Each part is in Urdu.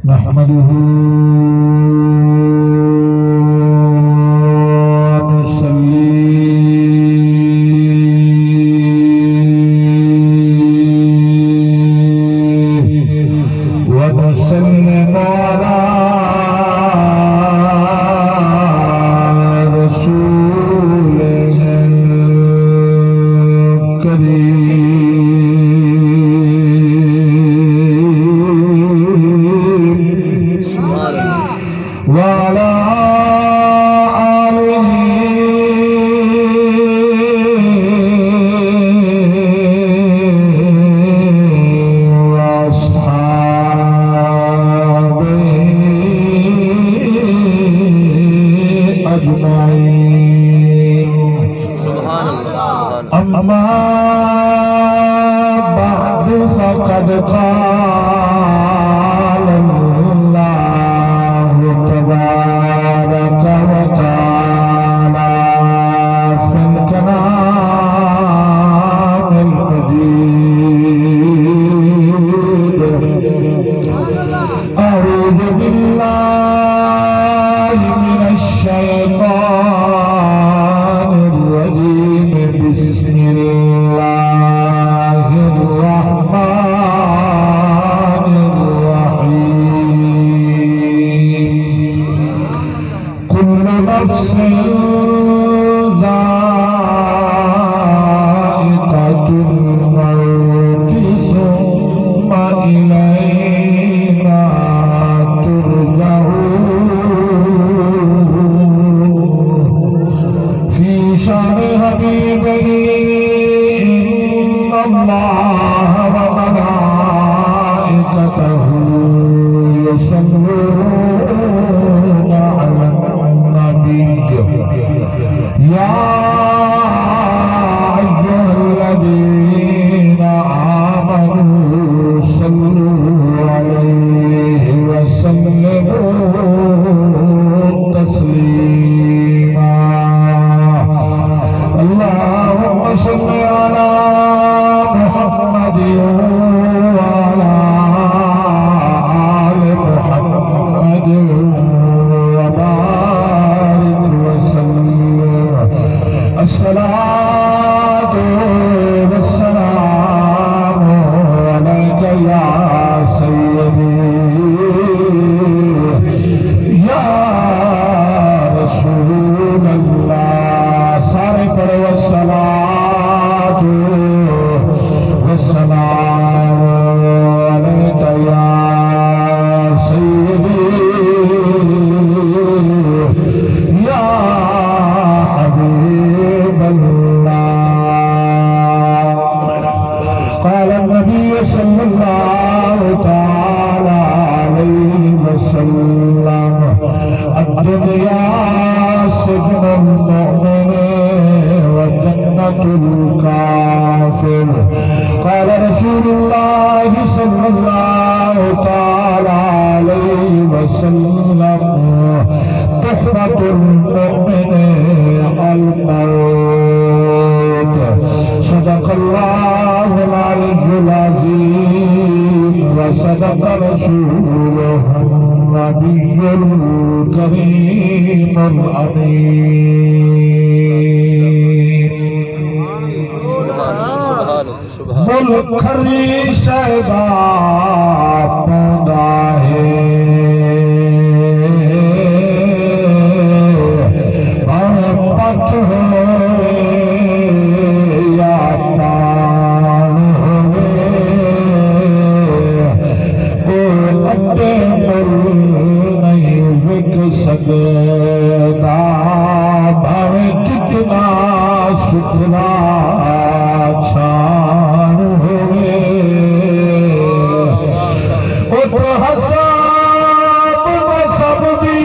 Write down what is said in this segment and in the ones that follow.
نحمده ونصلي ونسلم على رسوله الكريم وعلى آله وأصحابه أجمعين. سبحان الله. أما بعد فقد قال الله تبارك وتعالى في الكلام المجيد: أعوذ بالله من الشيطان الرجيم. بسم الله الرحمن الرحيم. كل نفس ذائقة الموت ثم إلينا ترجعون. في شأن حبيبه إن الله وملائكته يصلون على النبي يا أيها الذين آمنوا صلوا عليه وسلموا تسليما. اللهم صل على محمد وعلى آل محمد وبارك وسلم. الصلاة والسلام عليك يا سيدي يا رسول اللہ. سارے پڑھو الصلاة والسلام علیک یا سیدی یا حبیب اللہ. قال النبي صلى الله تعالى عليه وسلم: الدنيا سجن المؤمن وجنة الكافر. قال رسول الله صلى الله تعالى عليه وسلم: تحفة المؤمن الموت. صدق الله العلي العظيم وصدق رسوله النبي الكريم الأمين. ملک کھری شہدا پوندا ہے پت ہوئے یا پان ہوئے اپنے مل نہیں وک سکتا بھاوے جتنا سکھنا چھان ہوئے. وہ تو حساب سب بھی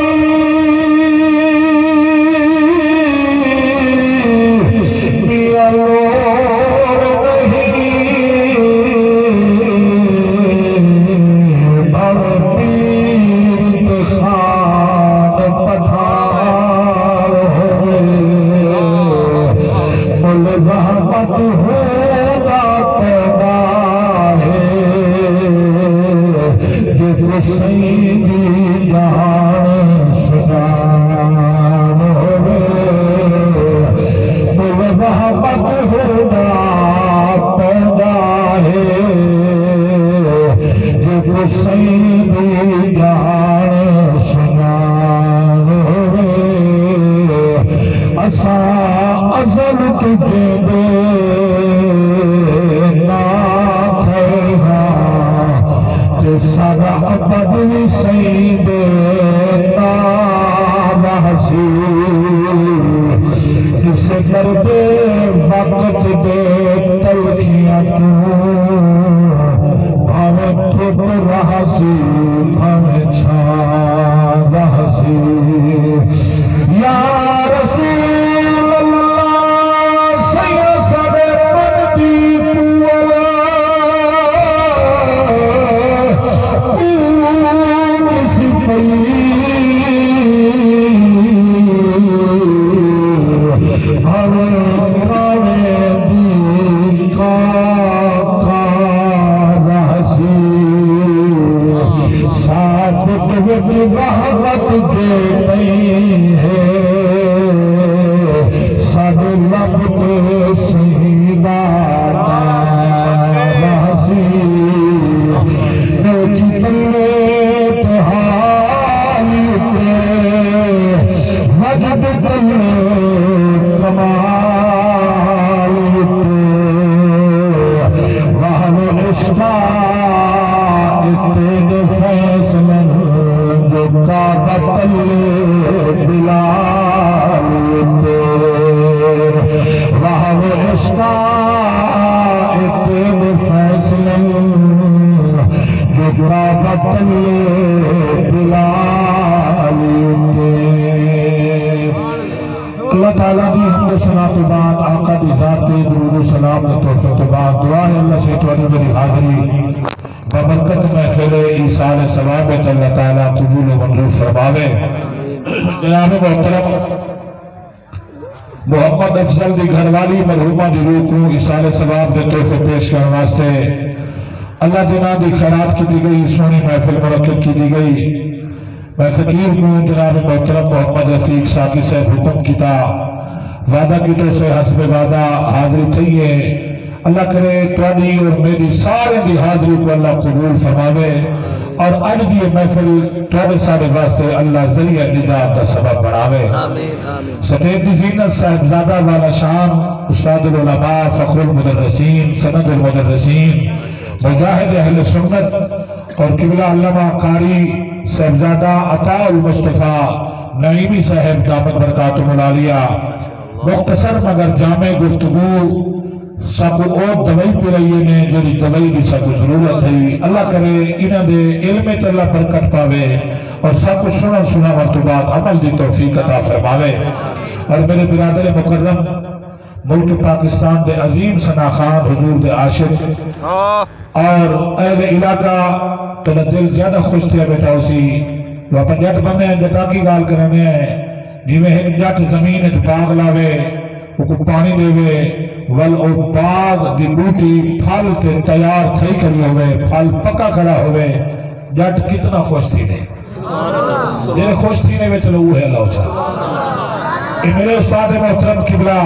لور نہیں بھاوے پیر خان پٹھان ہوئے. مل رحمت ہوگا پیدا ہے جو سیدی جان سجان ہوئے محبت ہونا پیدا ہے جو سیدی جان سجان ہوئے اسا ازل تجھے دے سارا بدنی سید نامحسی جس درد وقت دے تلخیاں تو بھاوے تھوپ رہسی بھاوے چھا رہسی یا رسول اللہ سیسر پردی پولا محبت دے نہیں ہے سب لفظ شہیدان رہسی نیکی تلے پہالی اتے وجد تلے کمالی اتے وہاں عشقہ اتنے فیصلن بطل بلال وہو عشقہ اتن فیصلن جگرا بطل بلال اللہ تعالیٰ دی حمد و ثنا تو بعد آقا دی ذات دے درود و سلام و توفیق تو بعد دعا ہے اللہ سے توڑی میری حاضری ببرکت محفل ایصال ثواب اللہ تعالیٰ قبول و منظور فرماوے جناب محترم محمد افضل دی گھر والی مرحومہ دی روح کو ایصال ثواب دے تحفے پیش کرنے واسطے اللہ دینا دی خیرات کی دی گئی سونی محفل مرکب کی دی گئی میں فقیر کو جناب محترم محمد رفیق ساقی صاحب حکم کیتا وعدہ کیتے سے حسب وعدہ حاضری تھئیے اللہ کرے توڑی اور میری سارے دی حاضری کو اللہ قبول فرماوے اور اج دی محفل توڑے سارے واسطے اللہ ذریعہ نجات دا سبب بناوے سطح دی زینت صاحبزادہ والا شان استاد العلماء فخر المدرسین سند المدرسین مجاہد اہل سنت اور قبلہ علامہ قاری صاحبزادہ عطا المصطفیٰ نعیمی صاحب دامت برکاتم العالیہ مختصر مگر جامع گفتگو ساکو اور دوائی پی رہی نے جوری دوائی بھی ساکو ضرورت ہے اللہ کرے انہ دے علم چلا برکت پاوے اور ساکو سنا مرتبات عمل دی توفیق عطا فرماوے اور میرے برادر مکرم ملک پاکستان دے عظیم ثنا خان حضور دے عاشق اور اہل علاقہ تو دل زیادہ خوش تھے بیٹا اسی وہ اپن جٹ بندے ہیں جٹا کی گال کرنے ہیں جیوے ایک جٹ زمین ایک باغ لاوے وہ کو پانی دے وے ول او باغ دی بوٹی پھل تے تیار تھئی کری ہوئے پھل پکا کھڑا ہوئے جٹ کتنا خوش تھی نے جنہیں خوش تھی نے چلو وہ ہے اللہ چھا میرے استاد محترم قبلہ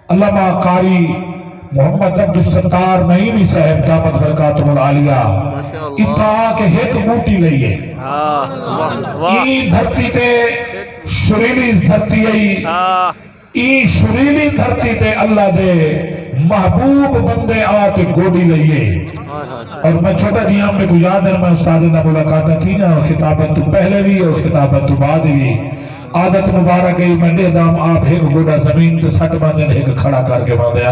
علامہ قاری محمد عبد الستار نعیمی صاحب دامت برکاتم العالیہ اتنا کہ ایک بوٹی لئیے ای دھرتی تے شریلی دھرتی ای شریلی دھرتی تے اللہ دے محبوب بندے آتے گوڑی لئیے اور میں چھوٹا جی ہم میں کو یاد ہے میں استاد نہ ملاقاتہ تھی نا خطابت تو پہلے بھی اور خطابت تو بعد بھی عادت مبارک ہے میں دے دام آپ ایک گوڑا زمین تے سٹ باندھے ایک کھڑا کر کے باندھے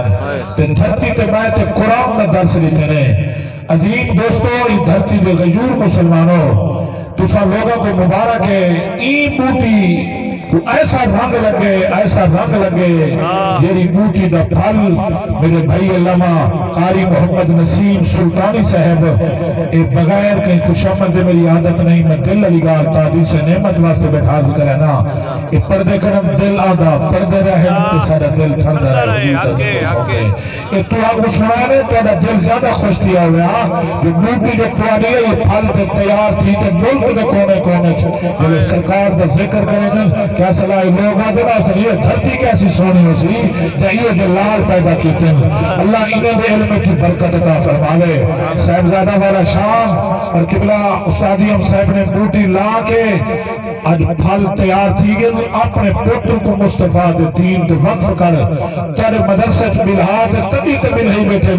تے دھرتی تے میں تے قرآن نہ درس لیتے نے عظیم دوستو یہ دھرتی دے غیور مسلمانوں تو سا لوگوں کو مبارک ہے ای بوٹی تو ایسا رنگ لگے جیری بوٹی دا پھل میرے بھائی علامہ قاری محمد نسیم سلطانی صاحب اے بغیر کہیں خوشامد میری عادت نہیں میں دل علی گال تادی سے نعمت واسطے بیٹھا ذکر ہے نا اے پردے کرم دل آدھا پردے رہے تو سارا دل ٹھنڈا رہے اے تو آگو سنانے تو آدھا دل زیادہ خوش دیا ہوا جو بوٹی جو پرانی ہے یہ پھل تے تیار تھی تے ملک میں کونے جلے سرکار دا ذکر کریں دن کیا صلاحی لوگ آدھے نا یہ دھرتی کیسی سونی ہو سی جائیے جو لال پیدا کیتے ہیں اللہ انہیں دے علم کی برکت عطا فرمالے صاحبزادہ والا شام اور قبلہ استادی ہم صاحب نے بوٹی لا کے آج پھل تیار تھی گئے اپنے پتر کو مصطفیٰ دے دین دے وقف کر تیرے مدرسے سے ملہات تبھی تبھی نہیں بیٹھے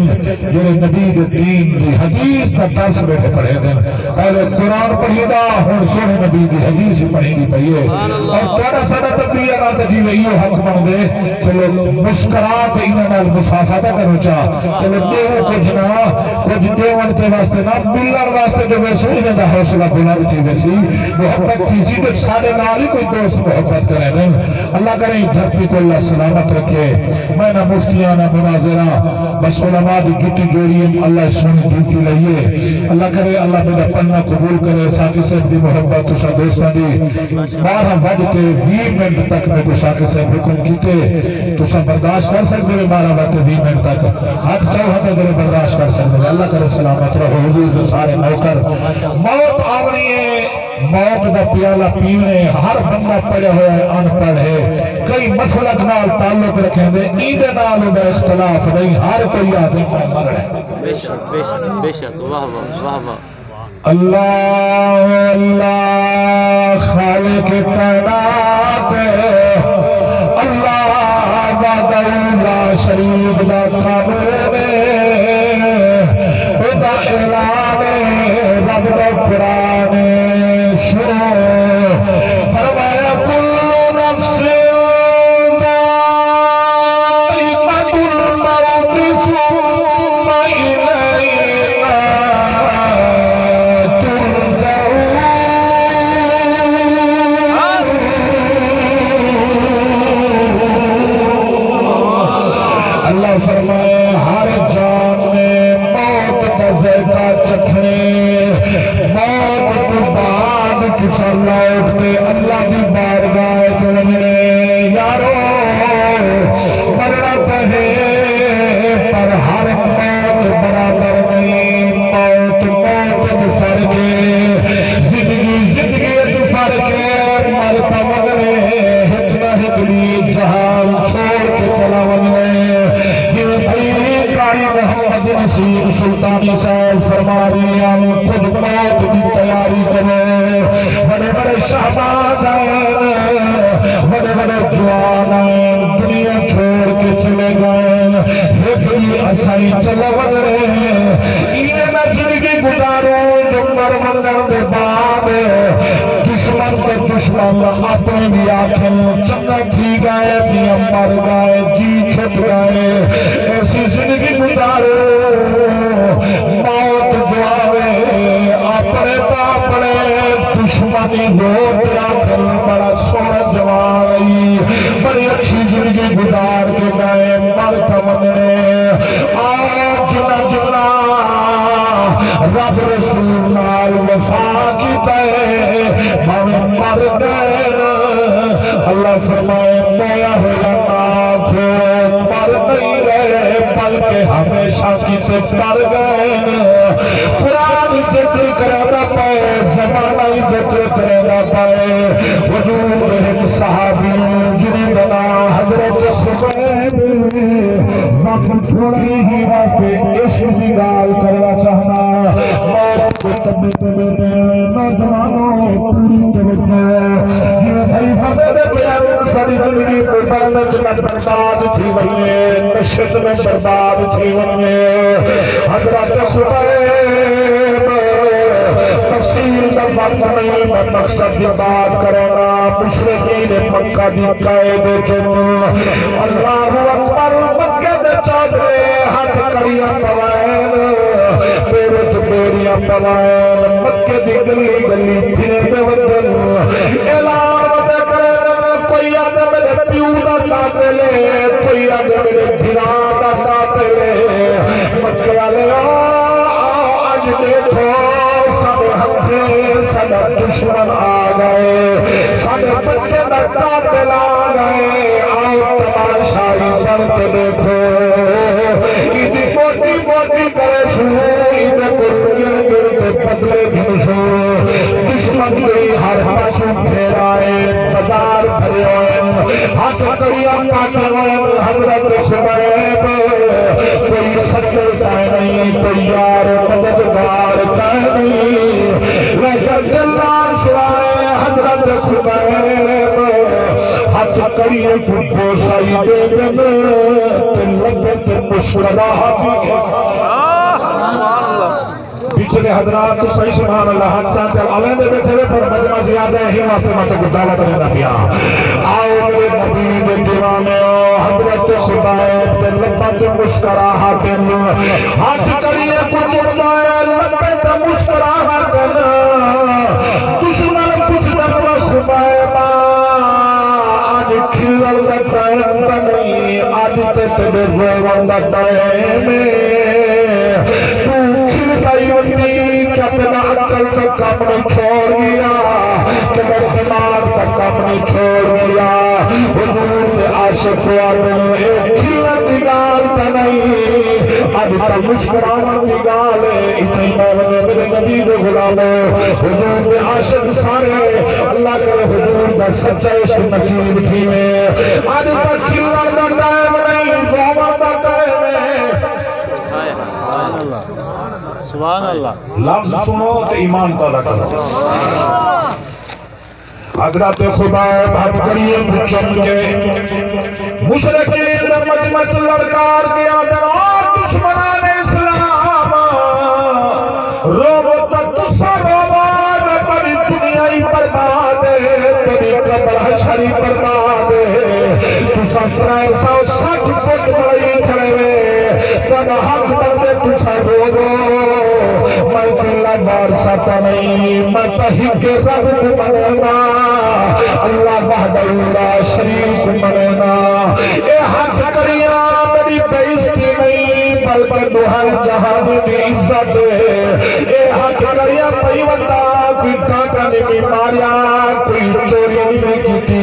جو نبی دے دین دی حدیث کا درس بیٹھے پڑھے دیں پہلے قرآن پڑھی دا ہون سونے نبی دی حدیث پڑھی دی پہیے اور تیرا سنہ تبلیہ نہ تجیب ایو حق من دے چلو مسکرات انہاں مسافاتہ کرو چاہ چلو دیو کچھ دیوان تے واسطے نا بلر واسطے جو ویسو انہیں دا حوصلہ بلر تھی ویسی محبت تیزی تو سارے نالی کوئی دوست محبت کرے دیں اللہ کریں دھرتی کو اللہ سلامت رکھے میں نہ مفتیانہ مناظرہ بس علماء دی گٹی جوڑی اللہ سنی ڈیوٹی لئیے اللہ کرے اللہ میرا پڑھنا قبول کرے ساقی صاحب دی محبت تو سا دوستان دی 12 وڈ کے 20 منٹ تک میں کو ساقی صاحب حکم کیتے تو سا برداشت کر سکتے ہیں 12 وڈ کے 20 منٹ تک ہاتھ چاہتا دے برداشت کر سکتے ہیں اللہ کرے سلامت رہو حضور سارے نوکر موت آونی ہے موت دا پیالہ پیونے ہر بندہ پڑے ہوئے ان پڑھ ہے کئی مسلک نال تعلق رکھیں دے عید نال دا اختلاف نہیں ہر کوئی آدمی میں مر ہے بے شک واہ واہ اللہ اللہ خالق کائنات اللہ وحدہ لا شریک دا قانون دا اعلان رب دا قرآن فرمایا کل نفس ذائقۃ الموت ثم الینا ترجعون اللہ فرمایا ہر جان نے موت کا ذائقہ چکھنے موت کو بعد کسا لوٹتے اللہ کی بارگاہ چلنے یارو مرنا پہے پر ہر موت برابر نہیں موت تو فرق زندگی تو فرق مرتا مگنے ہتنا ہتلی جہان چھوڑ کے چلا مگنے قاری محمد نسیم سلطانی صاحب فرما رہے ہیں خود موت کی تیاری کرو بڑے بڑے شہباز آئیں بڑے بڑے جوان آئیں دنیا چھوڑ کے چلے گئے ایک بھی اسائی چلے بڑے انہیں میں زندگی گزاروں جو مرمندر دے بعد دشمن کے دشمن اپنے بھی آنکھیں چنگا تھی گئے بھی مر گئے جی چھٹ گئے ایسی زندگی گزارو موت جو آوے اپنے پاپڑے دشمنی لوٹ آخر بڑا سونا جوان رہی بڑی اچھی زندگی گزار کے گئے مر کمنے آج نہ جنا رب رسول نال وفا کی تے ہمیں مر گئے اللہ فرمائے مویا ہویا ناکھ مر نہیں گئے بلکہ ہمیشہ کی تے مر گئے قرآن ذکر کرنا پائے زمانہ ذکر کرنا پائے حضور ایک صحابی جنہیں بنا حضرت صبح وقت چھوڑی ہی واسطے عشق سی گال کرنا چاہنا موت کو طبیعت نوجوانوں پوری توجہ بھائی ہمیں پیار ساری زندگی کو برمت میں برباد تھی وہی نشت میں برباد تھی وہی حضرت خبیب تفصیل کا وقت نہیں میں مقصد کی بات کرنا مشرقین مکہ دی قائد جن اللہ اکبر مکہ دے چادرے ہاتھ کریاں پوائن پیرت پیریاں پوائن مکہ دی گلی گلی پھرے دے ودن اعلان وطے کرے دے میرے بھرا دا قاتل مکے والے آج دیکھو سب ہتھے سب دشمن آ گئے سب بچے دا قاتل آ گئے آؤ تماشائی بڑھتے دیکھو ایدی موٹی موٹی کرے سو ایدے کو گر گر کے بدلے بھی سو دشمن دی ہر پاسو پھیرائے بازار بھرے ہوئے ہاتھ کریا کاٹے ہوئے حضرت خبیب کوئی سچر کہے نہیں کوئی یار مددگار کہے نہیں لیکن دلار سوائے حضرت خبیب ہاتھ کریے کو بوسائی دے دن تن لگے تن مسکراہٹ پچھلے حضرات تو صحیح سبحان اللہ حق چاہتے ہیں علیہ دے بیٹھے ہوئے پر مجمع زیادہ ہے ہی واسطے ماتے کو دعوت دینا پیا آؤ میرے نبی دے دیوانے حضرت خدایت دے لبا تے مسکراہٹ ہاتھ کریے کچھ اڑائے لبے تے مسکراہٹ دشمن کچھ نظر خدایبا آج کھلل دا ٹائم دا نہیں آج تے تبے روان دا ٹائم تو کھلتائی ہوتی کہ اپنا عقل کا کام نہیں چھوڑ گیا کہ میں دماغ کا کام نہیں چھوڑ گیا حضور نے عاشق آدم ایک کھلت نگال تا نہیں اب تا مسکران نگال اتنی مولانا میرے نبی دے غلاموں حضور نے عاشق سارے اللہ کرے حضور کا سچا عشق نصیب تھی میں آج تک کھلت دا ٹائم نہیں روما دا ٹائم ہے سبحان اللہ لفظ سنو تو ایمان پیدا کرو حضرت خبیب ہاتھ کریے بچم کے مشرقین نے مجمت لڑکار کیا درار دشمنان اسلام روو تک تسا رواد تبھی دنیا ہی برباد ہے تبھی قبر حشری برباد ہے تسا 360 فٹ بڑی کھڑے ہوئے تب حق بردے تسا روو میں کلا بار ساتا نہیں میں تحق رب بنینا اللہ وحدہ لا شریک بنینا اے حق کریا میری بیستی نہیں بلکہ دوہر جہاں میں عزت اے حق کریا پیوتا کوئی کاٹا نہیں ماریا کوئی چوری نہیں کیتی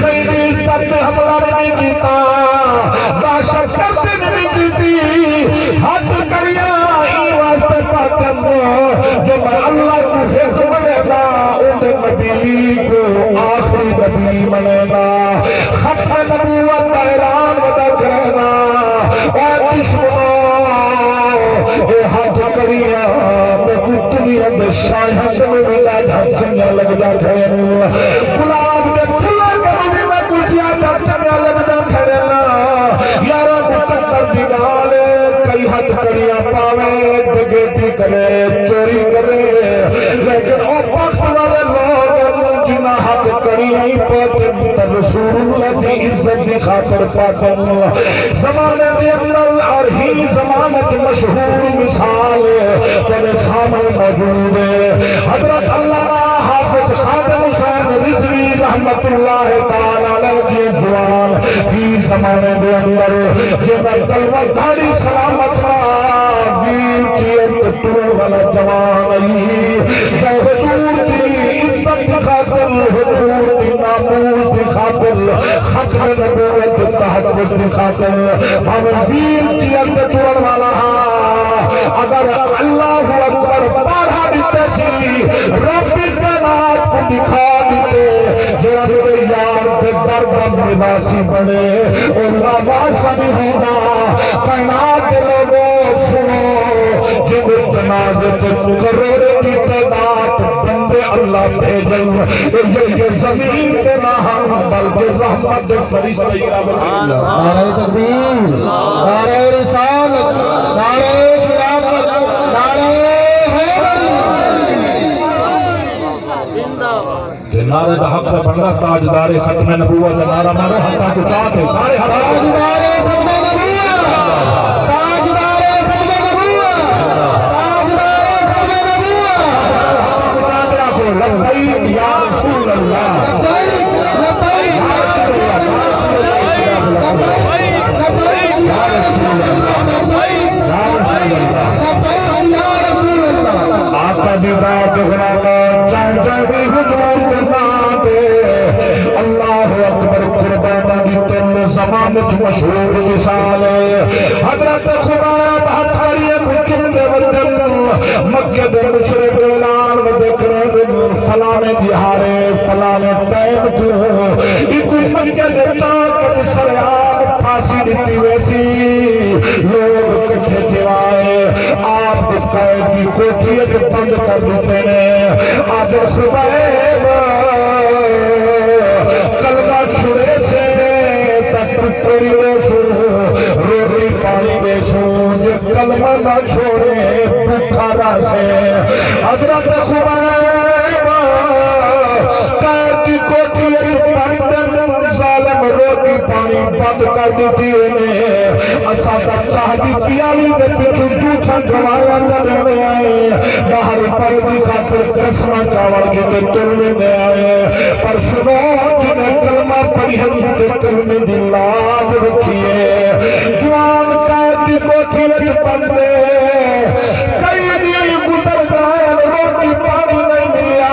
کئی بھی عزت میں حملہ نہیں کیتا داشت کرتے نہیں کیتی حق کریا واسطے پاکم جو میں اللہ کو حق بنے گا ان نبی کو آخری نبی بنے گا ختم نبوت کا اعلان بتا کرے گا اے دشمنوں اے حق کریا میں کو دنیا دے شاہد میں ملا جھنگا لگ جا کھڑے گلاب دے پھلا کبھی میں کچھ یاد جھنگا لگ جا کھڑے یارا مقدر دیوالے کئی حد کریا پاوے بگیٹی کرے چوری کرے لیکن او وقت والے لوگ جنہ حد کریا ہی پاتے رسول اللہ کی عزت کی خاطر پاتے زمانے دے اندر اور ہی زمانت مشہور مثال تیرے سامنے موجود ہے حضرت اللہ حافظ خادم حسین رضوی رحمت اللہ تعالی علیہ جی جوان فی زمانے دے اندر جنہ کلمہ دھاری سلامت ویر چیت تور والا جوان ای جائے حضور دی عزت دی خاطر حضور دی ناموس دی خاطر ختم نبوت تحفظ دی خاطر ہم ویر چیت تور والا اگر اللہ اکبر پارا دیتے سی رب کائنات کو دکھا دیتے جنہ میرے یار پہ درد نواسی بنے اللہ واسع بھی ہوگا کائنات کے لوگوں سنو جب جنازے سے کروڑے کی تعداد بندے اللہ بھیجن یہ زمین کے نہ بلکہ رحمت فرشتے نعرہ تکبیر نعرہ رسالت نعرہ قیامت نعرہ نعرہ دا حق ہے بندہ تاجدار ختم نبوت نعرہ مارو حقا کو چاہتے سارے تاجدار ختم نبوت تاجدار ختم نبوت تاجدار ختم نبوت لبیک یا رسول اللہ لبیک لبیک فرماتا جائے جائے حضور کے نام دے اللہ اکبر قربانہ کی تم زمانت مشہور مثال ہے حضرت خباب ہاتھ کریے کچھ دے وطن مکہ دے مشرق اعلان و دیکھنے دن فلانے دیہارے فلانے ٹائم تو ایک مکہ دے چاک سریان پھانسی دیتی ویسی لوگ کٹھے تھوائے آپ قائد کی کوٹھیت بند کر دیتے ہیں آدھر خباب کلمہ چھڑے سے تک پتری میں سو روٹی پانی میں سو جو کلمہ نہ چھوڑے بکھارا سے حضرت خباب قائد کی کوٹھیت بند ظالم روٹی پانی بند کر دیتی انہیں اساتہ صاحبی پیالی میں پچھو جھوٹا گوایا جانے آئے باہر پردی خاطر قسمہ چاول کے دے تلنے آئے پر سنو جنہیں کلمہ پڑھی ہم کے کلمے دی لاج رکھیے جوان قائد کو تھیت بندے کئی دن گزر گئے روٹی پانی نہیں ملیا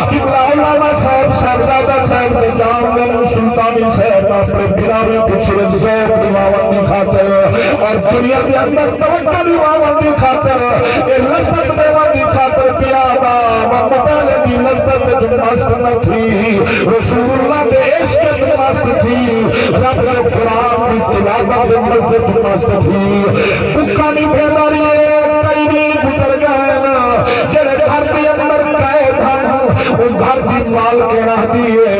قبلہ علامہ صاحب شہزادہ صاحب نظام نے سلطانی صاحب اپنے بھرارے پچھلے ذوق دیواون دی خاطر اور دنیا کے اندر توجہ دیواون دی خاطر یہ لذت دیواون دی خاطر پیادا مطالعہ کی لذت جو مست نہ تھی رسول اللہ کے عشق جو مست تھی رب کے قرآن کی تلاوت جو مست تھی بکانی بیداری کئی نہیں گزر گئے نا جڑے گھر کے اندر قید ہیں وہ گھر کی مال کے رہ دیئے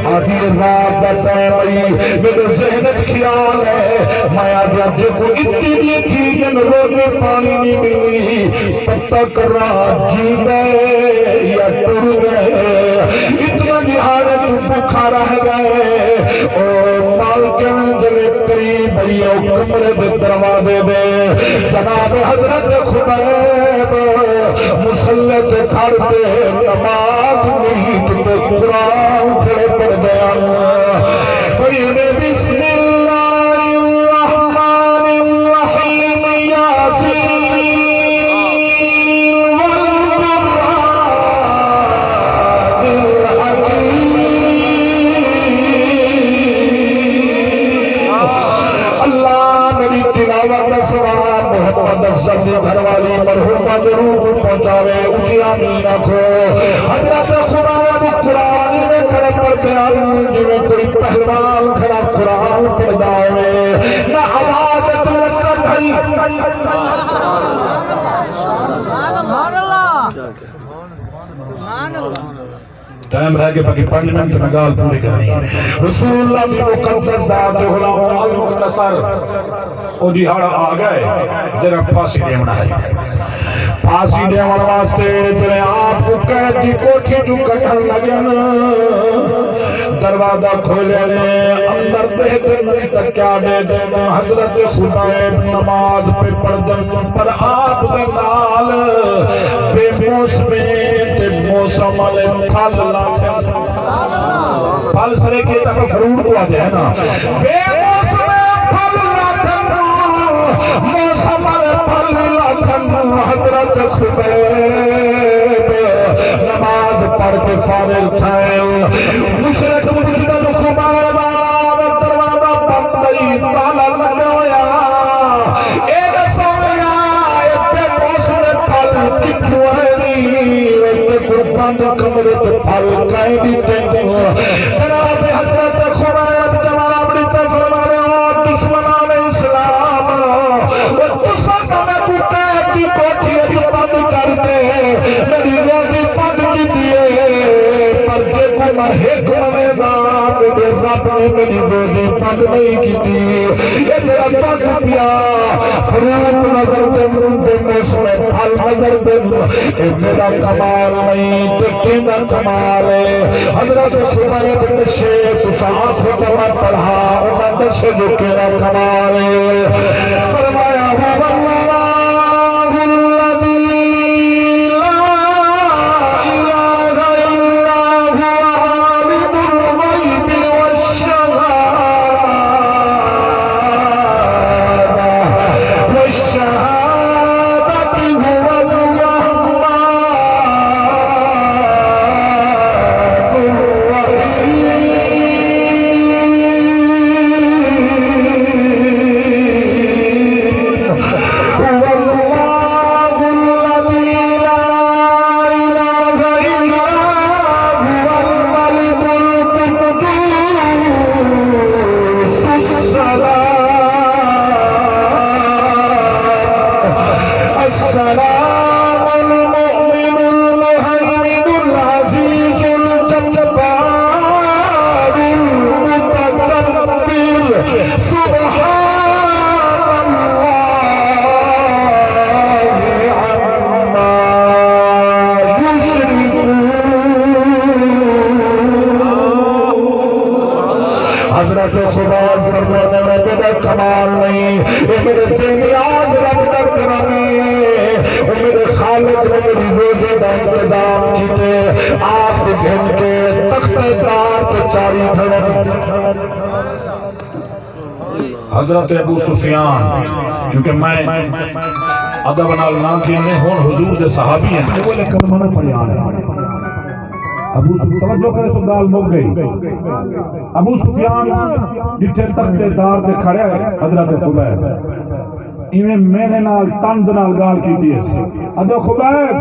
آدھی رات بتائیں بھئی میرے ذہنت خیال ہے میں آدھا جو کو اتنی نہیں تھی جن روزی پانی نہیں ملی پتہ کر رہا جی گئے یا ٹر گئے اتنا نہارے تو بکھا رہ گئے اور مال کے منزلے قریب بھئیو کمرے دے دروازے دے جناب حضرت خباب مسلح سے کھڑتے نماز نہیں تو قرآن کھڑے پڑ گیا قریب بسم اللہ الرحمن الرحیم یاسین والقرآن الحکیم اللہ میری تلاوت سواب محمد افضل گھر والی مرحومہ ضرور پہنچاوے اچھی آمین آکھو حضرت خباب قرآن میں کھڑے پڑھتے ہیں جو کوئی پہلوان کھڑا قرآن پڑھ جاوے نہ عبادت لکت ہے ٹائم رہ کے باقی 5 منٹ میں گال پوری کرنی ہے رسول اللہ بھی مقدس ذات غلام المختصر او دیہاڑا آ گئے جنہیں پھانسی دیونا ہے پھانسی دیونا واسطے جنہیں آپ کو قید دی کوٹھی جو کٹھن لگن دروازہ کھولے نے اندر بہتر نہیں تک کیا دے دن حضرت خباب نماز پہ پڑھ دن پر آپ دے نال بے موسمے تے موسم والے پھل لاکھیں پھل سرے کے تک فروٹ کو آتے ہیں نا بے موسمے پھل لاکھیں موسم والے پھل لاکھیں حضرت خباب نماز پڑھ کے فارغ تھائیں مشرق مجدد خباب دروازہ بند گئی تالا لگا ہویا ایک سویا بے موسمے پھل کتھو بند کمرے تو پھل کائیں بھی تین جناب حضرت خباب جواب دیتا سلوانے اور دشمنان اسلام وہ قصد میں کو قید کی کوٹھی جو بند کر دے میری روزی بند کی دیئے پر جے کو میں ایک ممیدان میرے رب نے میری روزی بند نہیں کی دی یہ میرا پاک پیا فروٹ نظر دے بے موسم پھل نظر دے اے میرا کمال نہیں دیکھیں گا کمال ہے حضرت خباب نشے تساعت خباب پڑھا اور نشے جو کہنا کمال ہے فرمایا ہوا اللہ حضرت خباب فرمانے میں میرا کمال نہیں، یہ میرے بے نیاز رب کا کرم ہے، اور میرے خالق نے میری روزے کا انتظام کیتے، آپ گھن کے تخت دار پہ چاری کھڑے۔ حضرت ابو سفیان، کیونکہ میں ادب نال نام کی نے ہون حضور دے صحابی ہیں، وہ بولے کلمہ نہ پڑھی آنے۔ ابو سفیان توجہ کرے تو گال مک گئی۔ ابو سفیان جتھے تخت دار دے کھڑے حضرت خبیب ایویں میرے نال تنز نال گال کیتی ہے، ادو خبیب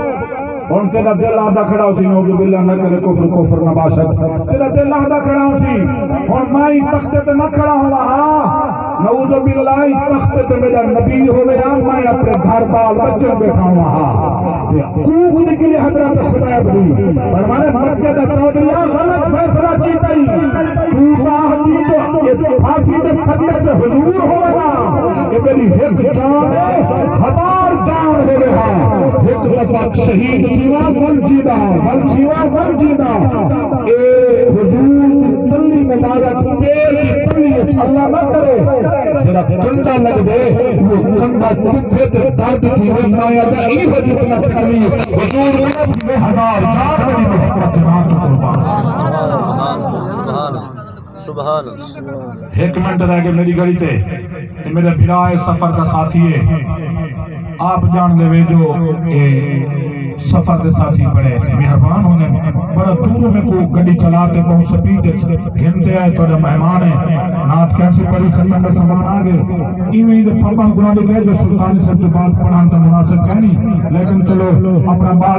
ہن تیرا دل آدھا کھڑا ہو سی، نعوذ باللہ نہ کرے کفر نہ باشد، تیرا دل آدھا کھڑا ہو سی، ہن میں تخت تے نہ کھڑا ہوا، ہاں نعوذ باللہ تخت تے میرا نبی ہوے، میں اپنے گھر بال بچے بیٹھا ہوا، ہاں کوب نکلی حضرت خبیب دی، فرمانے مکے دا چودھری غلط فیصلہ کیتا ہی، تو باہتی تو پھانسی تے پھٹے تے حضور ہوگا، کہ میری ایک جان ہے ہزار جان ہوے، ہاں ایک دفعہ شہید جیوا بل جینا، بل جیوا بل جینا، اے حضور تلی مبارک پیر کی تلی اللہ نہ کرے، جرا کنڈا لگ دے وہ کنڈا چپے تے درد تھی وہ مایا دا ای ہو جتنا تکلیف، حضور میں ہزار جان میری محبت نام قربان۔ سبحان اللہ۔ ایک منٹ رہ گئے میری گھڑی تے، میرے بھرائے سفر کا ساتھی ہے، آپ جان دے جو سفر دے ساتھی بڑے مہربان ہونے، بڑا دور میں کو گڑی چلاتے بہت سپیڈ گھنتے آئے، تو مہمان ہیں نات کیسی پڑی ختم کا سامان آگے ایویں دے پاپا گناہ دے گئے جو سلطانی سے جو بات پڑھان تا مناسب کہنی، لیکن چلو اپنا بال